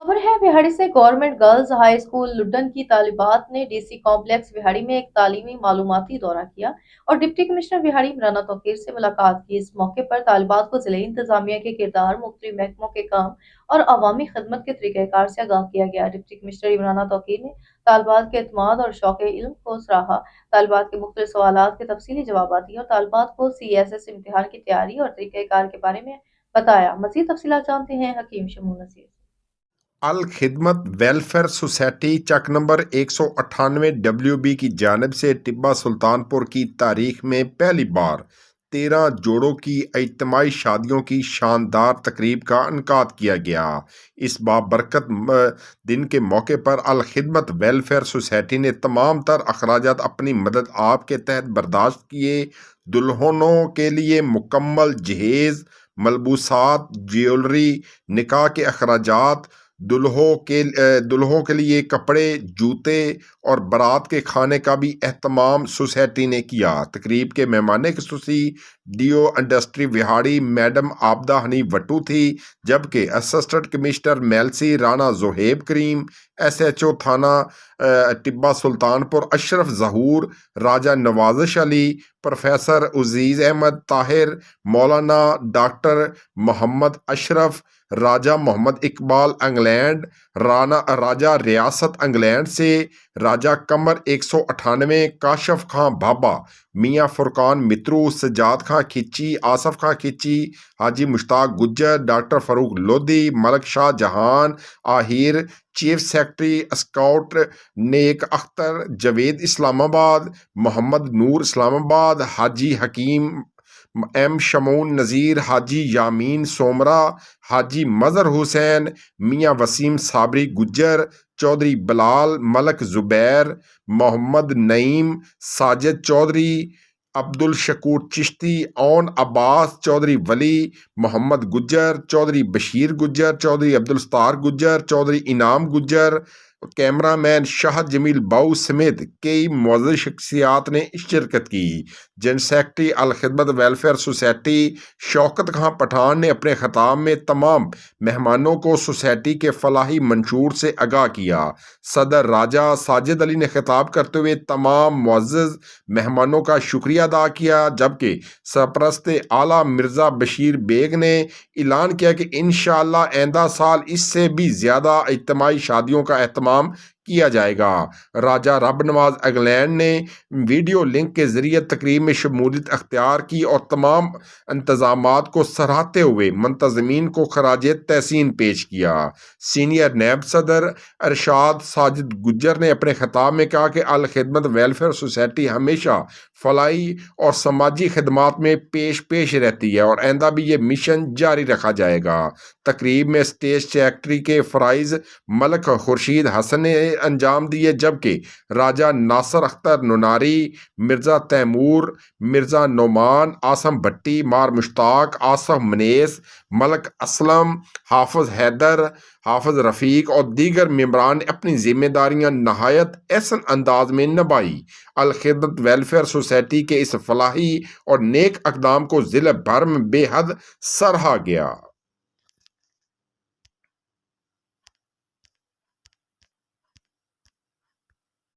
खबर है विहाड़ी से। Government girls high school Luddan की तालिबात ने डीसी कॉम्प्लेक्स विहाड़ी में एक तालीमी मालूमाती दौरा किया और डिप्टी कमिश्नर विहाड़ी इमराना तौकीर से मुलाकात की। इस मौके पर तालिबात को जिले इंतजामिया के किरदार, मुख्तलिफ महकमों के काम और अवामी खदमत के तरीक़ाकार से आगाह किया गया। डिप्टी कमिश्नर इमराना तौकीर ने तालिबात के एतमाद और शौक इल्म को सराहा, तालिबात के मुख्तलिफ सवालात के तफसीली जवाब दिए और तालिबात को CSS इम्तिहान की तैयारी और तरीक़ाकार के बारे में बताया। मज़ीद तफसीलात जानते हैं हकीम शमून नसीर से। अल खिदमत वेलफेयर सोसाइटी चक नंबर 198 WB की जानिब से टिब्बा सुल्तानपुर की तारीख में पहली बार 13 जोड़ों की इज्तिमाई शादियों की शानदार तकरीब का इनकाद किया गया। इस बाबरकत दिन के मौके पर अल खिदमत वेलफेयर सोसाइटी ने तमाम तर अखराजात अपनी मदद आप के तहत बर्दाश्त किए। दुल्हनों के लिए मुकम्मल जहेज़, मलबूसात, ज्वेलरी, निकाह के अखराजात, दुल्हों के लिए कपड़े, जूते और बारात के खाने का भी एहतमाम सोसाइटी ने किया। तकरीब के मेहमान खसूसी DO industry Vehari madam Abida Hani Wattoo थी, जबकि assistant commissioner Mailsi Rana Zohaib Karim, SHO थाना टिब्बा सुल्तानपुर अशरफ जहूर, राजा नवाजिश अली, प्रोफेसर उजीज़ Ahmad Tahir, Maulana doctor Mohammad Ashraf, Raja Mohammad Iqbal England, Raja Riasat England से, राजा कमर 198, काशफ खां बाबा, मियाँ फुरकान मित्रू, सजाद खां खिची, आसफ खां खिची, हाजी मुश्ताक गुज्जर, डॉक्टर फरूक लोधी, मलक शाह जहान आहिर, चीफ सेक्रेटरी स्काउट नेक अख्तर, जवेद इस्लामाबाद, मोहम्मद नूर इस्लामाबाद, हाजी हकीम M शमून नज़ीर, हाजी यामीन सोमरा, हाजी मज़हर हुसैन, मियाँ वसीम साबरी गुज्जर, चौधरी बिलाल, मलक ज़ुबैर, मोहम्मद नईम, साजिद चौधरी, अब्दुल शकूर चिश्ती, ओन अब्बास, चौधरी वली, मोहम्मद गुज्जर, चौधरी बशीर गुज्जर, चौधरी अब्दुल सत्तार गुज्जर, चौधरी इनाम गुज्जर, कैमरामैन शाह जमील बाऊ समेत कई मुअज़्ज़ज़ शख्सियात ने शिरकत की। जनरल सेक्रेटरी अल खिदमत वेलफेयर सोसाइटी शौकत खां पठान ने अपने खिताब में तमाम मेहमानों को सोसाइटी के फलाही मंशूर से आगाह किया। सदर राजा साजिद अली ने खिताब करते हुए तमाम मुअज़्ज़ज़ मेहमानों का शुक्रिया अदा किया, जबकि सरपरस्त आला मिर्ज़ा बशीर बेग ने ऐलान किया कि इंशाअल्लाह आइंदा साल इससे भी ज़्यादा इज्तिमाई शादियों का एहतमाम किया जाएगा। राजा रब नवाज इंग्लैंड ने वीडियो लिंक के जरिए तकरीब में शमूलियत अख्तियार की और तमाम इंतजामात को सराहते हुए मुंतज़मीन को खराज तहसीन पेश किया। सीनियर नैब सदर अरशाद साजिद गुज्जर ने अपने खिताब में कहा कि अल खिदमत वेलफेयर सोसाइटी हमेशा फलाई और समाजी खदमात में पेश रहती है और आइंदा भी ये मिशन जारी रखा जाएगा। तकरीब में स्टेज सेक्रेटरी के फ़राइज़ मलक खुर्शीद हसन ने अंजाम दिए, जबकि राजा नासर अख्तर नुनारी, मिर्ज़ा तैमूर, मिर्ज़ा नोमान, आसम भट्टी, मार मुश्ताक, आसफ मनेस, मलक असलम, हाफिज हैदर, हाफिज रफ़ीक और दीगर मेम्बरान ने अपनी जिम्मेदारियां नहायत एहसन अंदाज में निभाई। अल खिदमत वेलफेयर सोसाइटी के इस फलाही और नेक अक़दाम को ज़िले भर में बेहद सराहा गया।